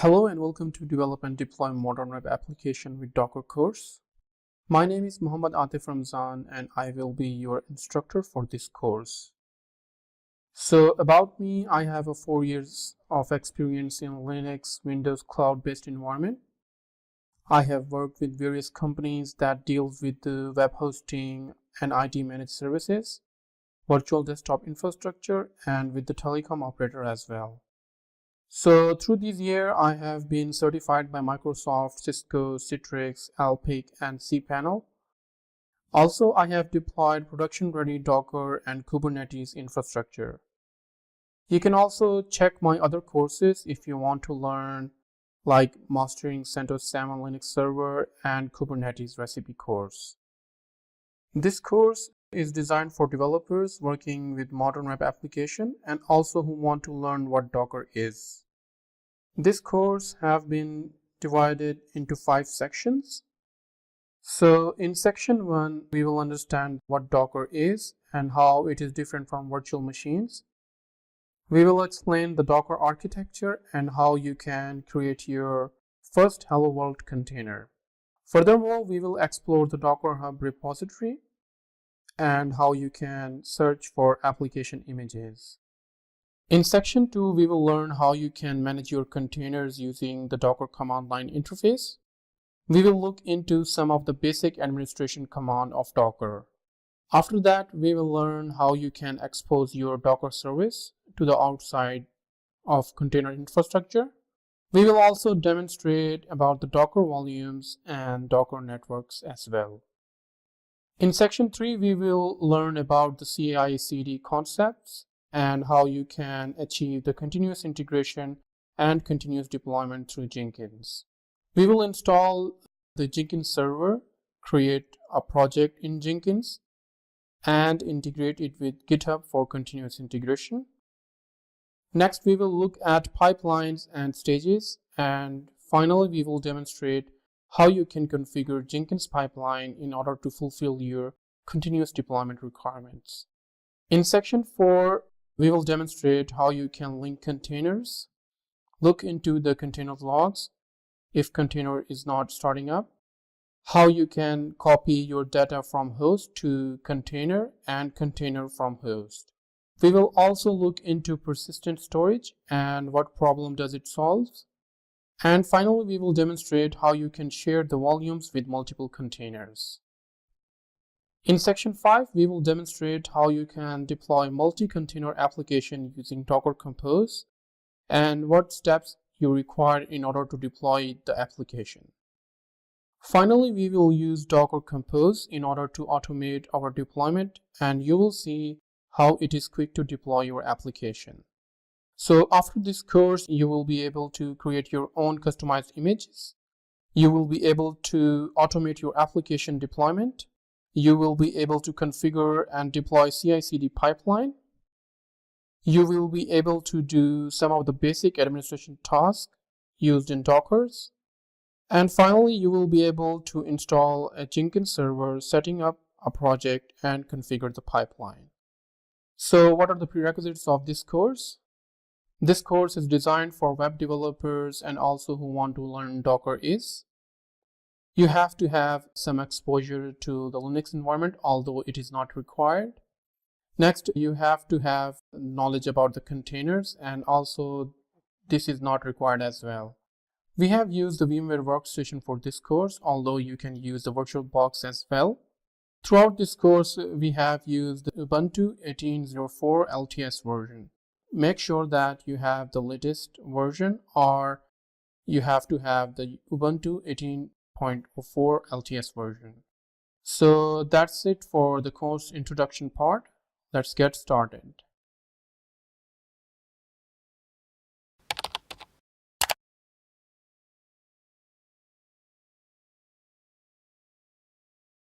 Hello and welcome to Develop and Deploy Modern Web Application with Docker course. My name is Muhammad Atif Ramzan and I will be your instructor for this course. So about me, I have 4 years of experience in Linux, Windows cloud-based environment. I have worked with various companies that deals with the web hosting and IT managed services, virtual desktop infrastructure, and with the telecom operator as well. So through this year, I have been certified by Microsoft, Cisco, Citrix, Alpic, and cPanel. Also, I have deployed production-ready Docker and Kubernetes infrastructure. You can also check my other courses if you want to learn, like Mastering CentOS 7 Linux Server and Kubernetes Recipe course. This course is designed for developers working with modern web application and also who want to learn what Docker is. This course have been divided into 5 sections. So in section 1, we will understand what Docker is and how it is different from virtual machines. We will explain the Docker architecture and how you can create your first Hello World container. Furthermore, we will explore the Docker Hub repository and how you can search for application images. In section 2, we will learn how you can manage your containers using the Docker command line interface. We will look into some of the basic administration command of Docker. After that, we will learn how you can expose your Docker service to the outside of container infrastructure. We will also demonstrate about the Docker volumes and Docker networks as well. In section 3, we will learn about the CI/CD concepts and how you can achieve the continuous integration and continuous deployment through Jenkins. We will install the Jenkins server, create a project in Jenkins, and integrate it with GitHub for continuous integration. Next, we will look at pipelines and stages, and finally, we will demonstrate how you can configure Jenkins pipeline in order to fulfill your continuous deployment requirements. In section 4, we will demonstrate how you can link containers, look into the container logs if container is not starting up, how you can copy your data from host to container and container from host. We will also look into persistent storage and what problem does it solve. And finally, we will demonstrate how you can share the volumes with multiple containers. In section 5, we will demonstrate how you can deploy multi-container application using Docker Compose and what steps you require in order to deploy the application. Finally, we will use Docker Compose in order to automate our deployment, and you will see how it is quick to deploy your application. So after this course, you will be able to create your own customized images. You will be able to automate your application deployment. You will be able to configure and deploy CI/CD pipeline. You will be able to do some of the basic administration tasks used in Dockers. And finally, you will be able to install a Jenkins server, setting up a project, and configure the pipeline. So what are the prerequisites of this course? This course is designed for web developers and also who want to learn Docker is. You have to have some exposure to the Linux environment, although it is not required. Next, you have to have knowledge about the containers, and also this is not required as well. We have used the VMware Workstation for this course, although you can use the VirtualBox as well. Throughout this course, we have used the Ubuntu 18.04 LTS version. Make sure that you have the latest version, or you have to have the Ubuntu 18.04 LTS version. So that's it for the course introduction part. Let's get started.